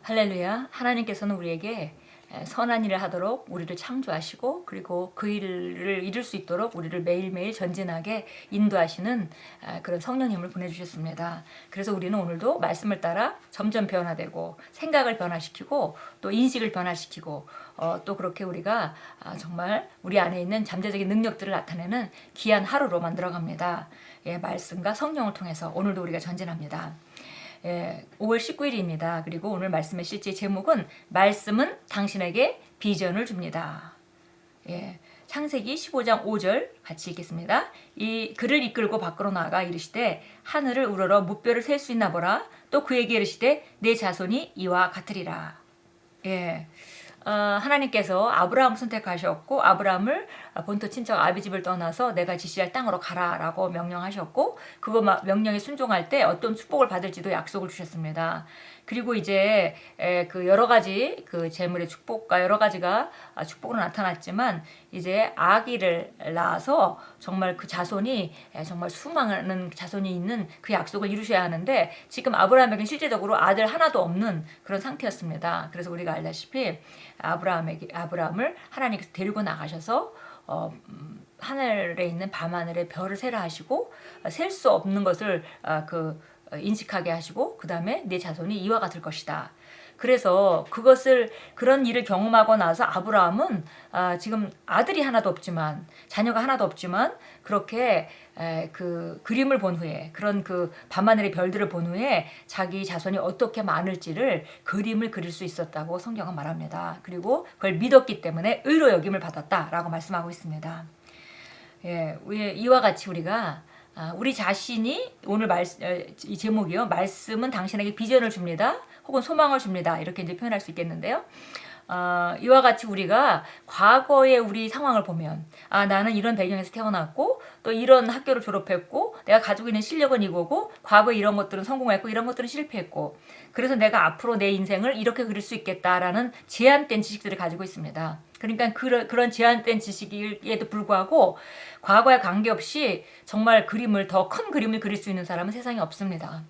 할렐루야. 하나님께서는 우리에게 선한 일을 하도록 우리를 창조하시고 그리고 그 일을 이룰 수 있도록 우리를 매일매일 전진하게 인도하시는 그런 성령님을 보내주셨습니다. 그래서 우리는 오늘도 말씀을 따라 점점 변화되고 생각을 변화시키고 또 인식을 변화시키고 또 그렇게 우리가 정말 우리 안에 있는 잠재적인 능력들을 나타내는 귀한 하루로 만들어갑니다. 말씀과 성령을 통해서 오늘도 우리가 전진합니다. 5월 19일입니다. 그리고 오늘 말씀의 실제 제목은 말씀은 당신에게 비전을 줍니다. 창세기 15장 5절 같이 읽겠습니다. 이 그를 이끌고 밖으로 나가 이르시되 하늘을 우러러 무뼈를 셀 수 있나 보라. 또 그에게 이르시되 내 자손이 이와 같으리라. 하나님께서 아브라함을 선택하셨고 아브라함을 본토 친척 아비 집을 떠나서 내가 지시할 땅으로 가라라고 명령하셨고 그거 명령에 순종할 때 어떤 축복을 받을지도 약속을 주셨습니다. 그리고 이제 그 여러 가지 그 재물의 축복과 여러 가지가 축복으로 나타났지만 이제 아기를 낳아서 정말 그 자손이 정말 수많은 자손이 있는 그 약속을 이루셔야 하는데 지금 아브라함에게는 실제적으로 아들 하나도 없는 그런 상태였습니다. 그래서 우리가 알다시피 아브라함을 하나님께서 데리고 나가셔서 하늘에 있는 밤하늘의 별을 세라 하시고 셀 수 없는 것을 인식하게 하시고 그 다음에 내 자손이 이와 같을 것이다. 그래서 그런 일을 경험하고 나서 아브라함은 지금 아들이 하나도 없지만 자녀가 하나도 없지만 그렇게 그 그림을 본 후에 그런 그 밤하늘의 별들을 본 후에 자기 자손이 어떻게 많을지를 그림을 그릴 수 있었다고 성경은 말합니다. 그리고 그걸 믿었기 때문에 의로 여김을 받았다라고 말씀하고 있습니다. 이와 같이 우리가 우리 자신이 오늘 이 제목이요. 말씀은 당신에게 비전을 줍니다. 혹은 소망을 줍니다. 이렇게 이제 표현할 수 있겠는데요. 이와 같이 우리가 과거의 우리 상황을 보면 나는 이런 배경에서 태어났고 또 이런 학교를 졸업했고 내가 가지고 있는 실력은 이거고 과거에 이런 것들은 성공했고 이런 것들은 실패했고 그래서 내가 앞으로 내 인생을 이렇게 그릴 수 있겠다라는 제한된 지식들을 가지고 있습니다. 그러니까 그런 제한된 지식에도 불구하고 과거에 관계없이 정말 더 큰 그림을 그릴 수 있는 사람은 세상에 없습니다.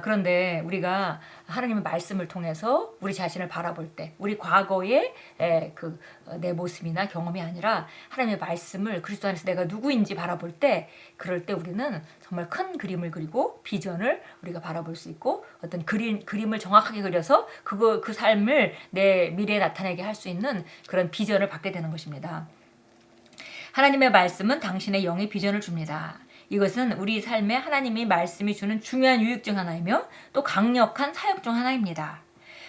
그런데 우리가 하나님의 말씀을 통해서 우리 자신을 바라볼 때 우리 과거의 내 모습이나 경험이 아니라 하나님의 말씀을 그리스도 안에서 내가 누구인지 바라볼 때 그럴 때 우리는 정말 큰 그림을 그리고 비전을 우리가 바라볼 수 있고 어떤 그림을 정확하게 그려서 그 삶을 내 미래에 나타내게 할 수 있는 그런 비전을 받게 되는 것입니다. 하나님의 말씀은 당신의 영의 비전을 줍니다. 이것은 우리 삶에 하나님의 말씀이 주는 중요한 유익 중 하나이며 또 강력한 사역 중 하나입니다.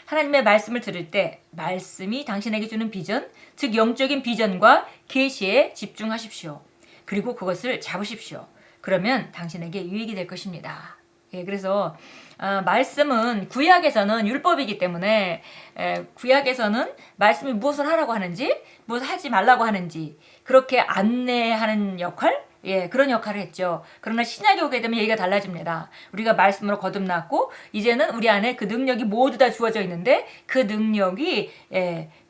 하나님의 말씀을 들을 때 말씀이 당신에게 주는 비전, 즉 영적인 비전과 계시에 집중하십시오. 그리고 그것을 잡으십시오. 그러면 당신에게 유익이 될 것입니다. 그래서 말씀은 구약에서는 율법이기 때문에 구약에서는 말씀이 무엇을 하라고 하는지 무엇을 하지 말라고 하는지 그렇게 안내하는 역할 그런 역할을 했죠. 그러나 신약에 오게 되면 얘기가 달라집니다. 우리가 말씀으로 거듭났고 이제는 우리 안에 그 능력이 모두 다 주어져 있는데 그 능력이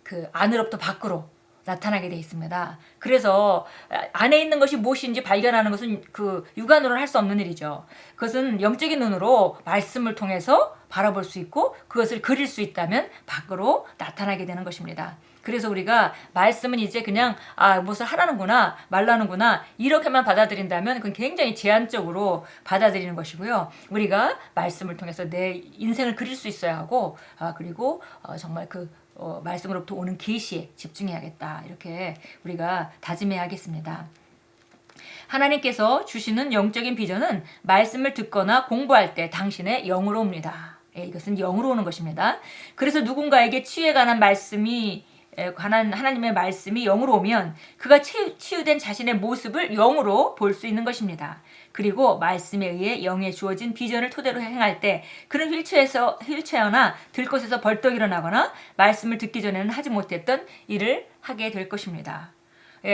그 안으로부터 밖으로 나타나게 돼 있습니다. 그래서 안에 있는 것이 무엇인지 발견하는 것은 그 육안으로는 할 수 없는 일이죠. 그것은 영적인 눈으로 말씀을 통해서 바라볼 수 있고 그것을 그릴 수 있다면 밖으로 나타나게 되는 것입니다. 그래서 우리가 말씀은 이제 그냥 무엇을 하라는구나 말라는구나 이렇게만 받아들인다면 그건 굉장히 제한적으로 받아들이는 것이고요. 우리가 말씀을 통해서 내 인생을 그릴 수 있어야 하고 그리고 정말 말씀으로부터 오는 계시에 집중해야겠다 이렇게 우리가 다짐해야겠습니다. 하나님께서 주시는 영적인 비전은 말씀을 듣거나 공부할 때 당신의 영으로 옵니다. 이것은 영으로 오는 것입니다. 그래서 누군가에게 치유에 관한 하나님의 말씀이 영으로 오면 그가 치유된 자신의 모습을 영으로 볼 수 있는 것입니다. 그리고 말씀에 의해 영에 주어진 비전을 토대로 행할 때 그는 휠체어나 들것에서 벌떡 일어나거나 말씀을 듣기 전에는 하지 못했던 일을 하게 될 것입니다.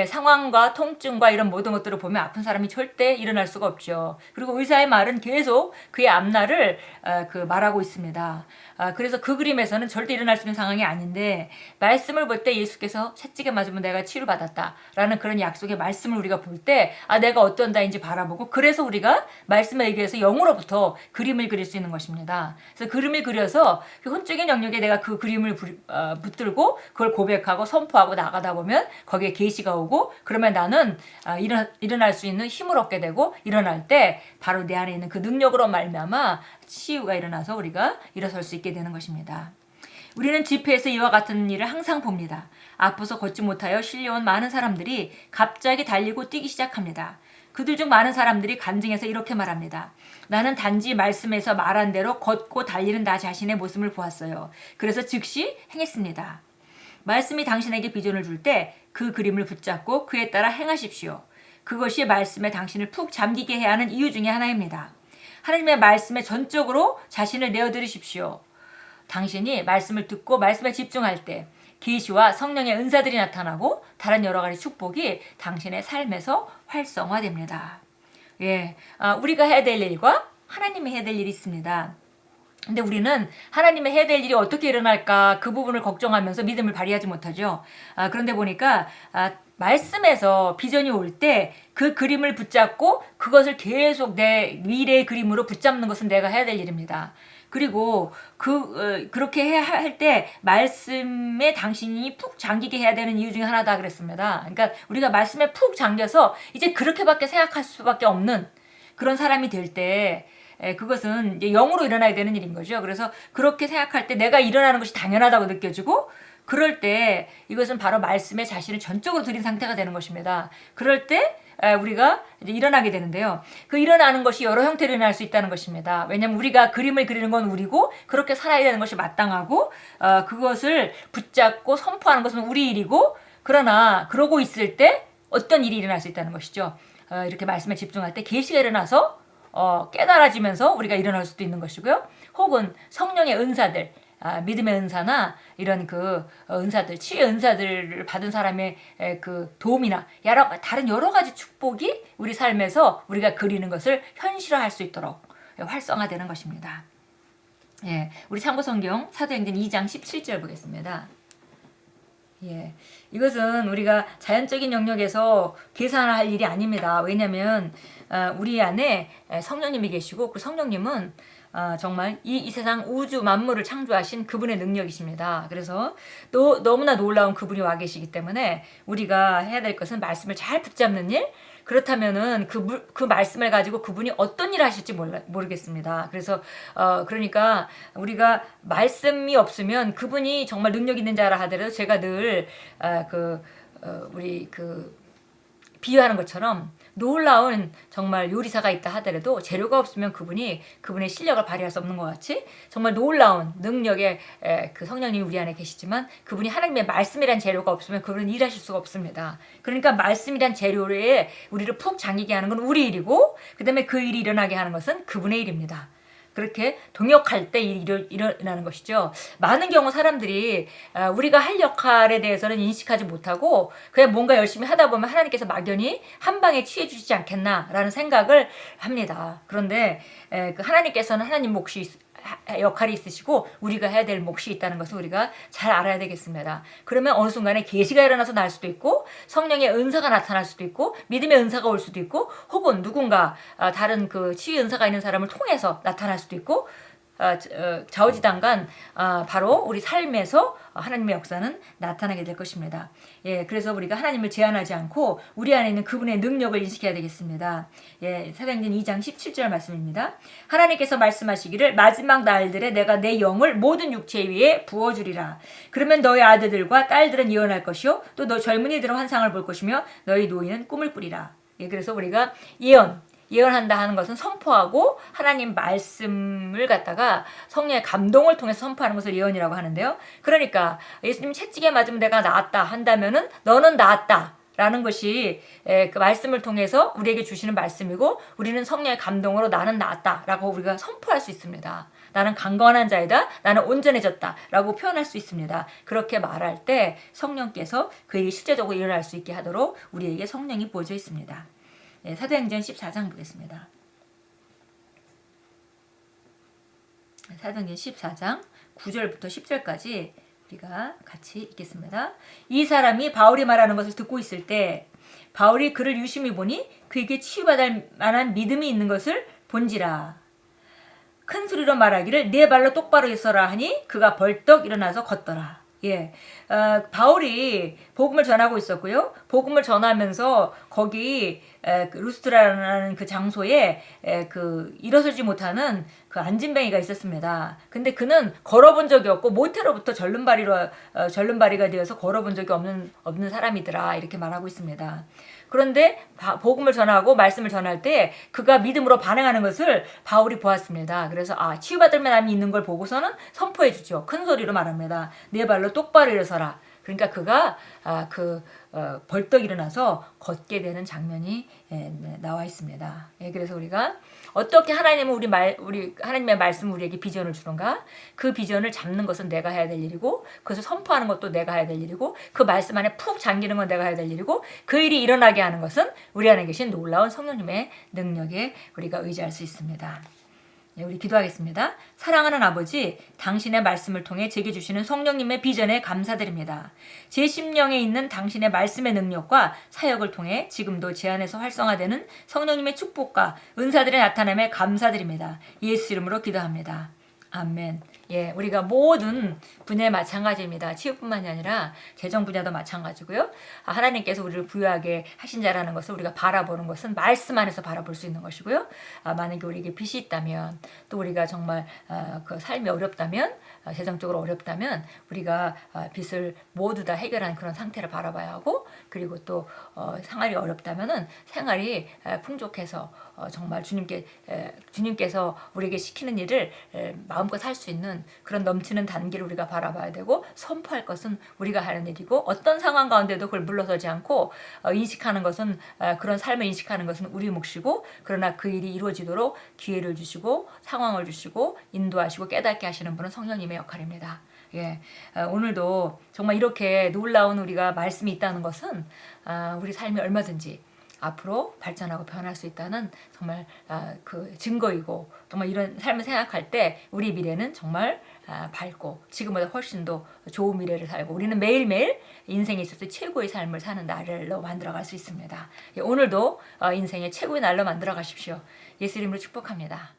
상황과 통증과 이런 모든 것들을 보면 아픈 사람이 절대 일어날 수가 없죠. 그리고 의사의 말은 계속 그의 앞날을 말하고 있습니다. 그래서 그 그림에서는 절대 일어날 수 있는 상황이 아닌데 말씀을 볼 때 예수께서 채찍에 맞으면 내가 치유받았다라는 그런 약속의 말씀을 우리가 볼 때 내가 어떤 자인지 바라보고 그래서 우리가 말씀에 의해서 영으로부터 그림을 그릴 수 있는 것입니다. 그래서 그림을 그려서 그 혼적인 영역에 내가 그 그림을 붙들고 그걸 고백하고 선포하고 나가다 보면 거기에 계시가 오고 그러면 나는 일어날 수 있는 힘을 얻게 되고 일어날 때 바로 내 안에 있는 그 능력으로 말미암아 치유가 일어나서 우리가 일어설 수 있게 되는 것입니다. 우리는 집회에서 이와 같은 일을 항상 봅니다. 아파서 걷지 못하여 실려온 많은 사람들이 갑자기 달리고 뛰기 시작합니다. 그들 중 많은 사람들이 간증해서 이렇게 말합니다. 나는 단지 말씀에서 말한 대로 걷고 달리는 나 자신의 모습을 보았어요. 그래서 즉시 행했습니다. 말씀이 당신에게 비전을 줄 때 그 그림을 붙잡고 그에 따라 행하십시오. 그것이 말씀에 당신을 푹 잠기게 해야 하는 이유 중에 하나입니다. 하나님의 말씀에 전적으로 자신을 내어드리십시오. 당신이 말씀을 듣고 말씀에 집중할 때 계시와 성령의 은사들이 나타나고 다른 여러 가지 축복이 당신의 삶에서 활성화됩니다. 우리가 해야 될 일과 하나님이 해야 될 일이 있습니다. 근데 우리는 하나님의 해야 될 일이 어떻게 일어날까 그 부분을 걱정하면서 믿음을 발휘하지 못하죠. 그런데 보니까 말씀에서 비전이 올 때 그 그림을 붙잡고 그것을 계속 내 미래의 그림으로 붙잡는 것은 내가 해야 될 일입니다. 그리고 그렇게 할 때 말씀에 당신이 푹 잠기게 해야 되는 이유 중에 하나다 그랬습니다. 그러니까 우리가 말씀에 푹 잠겨서 이제 그렇게밖에 생각할 수밖에 없는 그런 사람이 될 때 그것은 이제 영으로 일어나야 되는 일인 거죠. 그래서 그렇게 생각할 때 내가 일어나는 것이 당연하다고 느껴지고 그럴 때 이것은 바로 말씀에 자신을 전적으로 드린 상태가 되는 것입니다. 그럴 때 우리가 이제 일어나게 되는데요. 그 일어나는 것이 여러 형태로 일어날 수 있다는 것입니다. 왜냐하면 우리가 그림을 그리는 건 우리고 그렇게 살아야 되는 것이 마땅하고 그것을 붙잡고 선포하는 것은 우리 일이고 그러나 그러고 있을 때 어떤 일이 일어날 수 있다는 것이죠. 이렇게 말씀에 집중할 때 계시가 일어나서 깨달아지면서 우리가 일어날 수도 있는 것이고요. 혹은 성령의 은사들 믿음의 은사나 이런 그 은사들, 치유의 은사들을 받은 사람의 그 도움이나 다른 여러 가지 축복이 우리 삶에서 우리가 그리는 것을 현실화할 수 있도록 활성화되는 것입니다. 우리 참고성경 사도행전 2장 17절 보겠습니다. 이것은 우리가 자연적인 영역에서 계산할 일이 아닙니다. 왜냐하면 우리 안에 성령님이 계시고 그 성령님은 정말 이 세상 우주 만물을 창조하신 그분의 능력이십니다. 그래서 또 너무나 놀라운 그분이 와 계시기 때문에 우리가 해야 될 것은 말씀을 잘 붙잡는 일. 그렇다면은 그 말씀을 가지고 그분이 어떤 일을 하실지 모르겠습니다. 그래서 그러니까 우리가 말씀이 없으면 그분이 정말 능력 있는 자라 하더라도 제가 늘 우리 비유하는 것처럼 놀라운 정말 요리사가 있다 하더라도 재료가 없으면 그분의 실력을 발휘할 수 없는 것 같이 정말 놀라운 능력의 그 성령님이 우리 안에 계시지만 그분이 하나님의 말씀이란 재료가 없으면 그분은 일하실 수가 없습니다. 그러니까 말씀이란 재료에 우리를 푹 잠기게 하는 건 우리 일이고 그 다음에 그 일이 일어나게 하는 것은 그분의 일입니다. 그렇게 동역할 때 일이 일어나는 것이죠. 많은 경우 사람들이 우리가 할 역할에 대해서는 인식하지 못하고 그냥 뭔가 열심히 하다 보면 하나님께서 막연히 한 방에 취해 주시지 않겠나라는 생각을 합니다. 그런데 하나님께서는 하나님 몫이 역할이 있으시고 우리가 해야 될 몫이 있다는 것을 우리가 잘 알아야 되겠습니다. 그러면 어느 순간에 계시가 일어나서 날 수도 있고 성령의 은사가 나타날 수도 있고 믿음의 은사가 올 수도 있고 혹은 누군가 다른 그 치유 은사가 있는 사람을 통해서 나타날 수도 있고 좌우지단간 바로 우리 삶에서 하나님의 역사는 나타나게 될 것입니다. 그래서 우리가 하나님을 제한하지 않고 우리 안에 있는 그분의 능력을 인식해야 되겠습니다. 사도행전 2장 17절 말씀입니다. 하나님께서 말씀하시기를 마지막 날들에 내가 내 영을 모든 육체 위에 부어주리라. 그러면 너희 아들들과 딸들은 예언할 것이요 또 너 젊은이들은 환상을 볼 것이며 너희 노인은 꿈을 꾸리라. 그래서 우리가 예언한다 하는 것은 선포하고 하나님 말씀을 갖다가 성령의 감동을 통해서 선포하는 것을 예언이라고 하는데요. 그러니까 예수님 채찍에 맞으면 내가 나았다 한다면은 너는 나았다 라는 것이 그 말씀을 통해서 우리에게 주시는 말씀이고 우리는 성령의 감동으로 나는 나았다 라고 우리가 선포할 수 있습니다. 나는 강건한 자이다. 나는 온전해졌다 라고 표현할 수 있습니다. 그렇게 말할 때 성령께서 그 일이 실제적으로 일어날 수 있게 하도록 우리에게 성령이 부어져 있습니다. 사도행전 14장 보겠습니다. 사도행전 14장 9절부터 10절까지 우리가 같이 읽겠습니다. 이 사람이 바울이 말하는 것을 듣고 있을 때 바울이 그를 유심히 보니 그에게 치유받을 만한 믿음이 있는 것을 본지라. 큰 소리로 말하기를 네 발로 똑바로 있어라 하니 그가 벌떡 일어나서 걷더라. 예, 바울이 복음을 전하고 있었고요. 복음을 전하면서 거기 루스트라라는 그 장소에 그 일어서지 못하는 그 안진뱅이가 있었습니다. 근데 그는 걸어본 적이 없고 모태로부터 절름발이가 되어서 걸어본 적이 없는 사람이더라 이렇게 말하고 있습니다. 그런데 복음을 전하고 말씀을 전할 때 그가 믿음으로 반응하는 것을 바울이 보았습니다. 그래서 치유받을 만함이 있는 걸 보고서는 선포해 주죠. 큰 소리로 말합니다. 네 발로 똑바로 일어서라. 그러니까 그가 벌떡 일어나서 걷게 되는 장면이 나와 있습니다. 그래서 우리가 어떻게 하나님은 우리 하나님의 말씀 우리에게 비전을 주는가? 그 비전을 잡는 것은 내가 해야 될 일이고, 그것을 선포하는 것도 내가 해야 될 일이고, 그 말씀 안에 푹 잠기는 건 내가 해야 될 일이고, 그 일이 일어나게 하는 것은 우리 안에 계신 놀라운 성령님의 능력에 우리가 의지할 수 있습니다. 우리 기도하겠습니다. 사랑하는 아버지, 당신의 말씀을 통해 제게 주시는 성령님의 비전에 감사드립니다. 제 심령에 있는 당신의 말씀의 능력과 사역을 통해 지금도 제 안에서 활성화되는 성령님의 축복과 은사들의 나타남에 감사드립니다. 예수 이름으로 기도합니다. 아멘. 우리가 모든 분야에 마찬가지입니다. 치유뿐만이 아니라 재정 분야도 마찬가지고요. 하나님께서 우리를 부유하게 하신 자라는 것을 우리가 바라보는 것은 말씀 안에서 바라볼 수 있는 것이고요. 만약에 우리에게 빚이 있다면, 또 우리가 정말 그 삶이 어렵다면, 재정적으로 어렵다면 우리가 빚을 모두 다 해결한 그런 상태를 바라봐야 하고, 그리고 또 생활이 어렵다면은 생활이 풍족해서 정말 주님께서 우리에게 시키는 일을 마음껏 할 수 있는 그런 넘치는 단계를 우리가 바라봐야 되고, 선포할 것은 우리가 하는 일이고, 어떤 상황 가운데도 그걸 물러서지 않고 인식하는 것은 그런 삶을 인식하는 것은 우리 몫이고, 그러나 그 일이 이루어지도록 기회를 주시고 상황을 주시고 인도하시고 깨닫게 하시는 분은 성령님의 역할입니다. 오늘도 정말 이렇게 놀라운 우리가 말씀이 있다는 것은 우리 삶이 얼마든지 앞으로 발전하고 변할 수 있다는 정말 그 증거이고, 정말 이런 삶을 생각할 때 우리 미래는 정말 밝고 지금보다 훨씬 더 좋은 미래를 살고, 우리는 매일매일 인생에 있어서 최고의 삶을 사는 날로 만들어갈 수 있습니다. 오늘도 인생의 최고의 날로 만들어 가십시오. 예수 이름으로 축복합니다.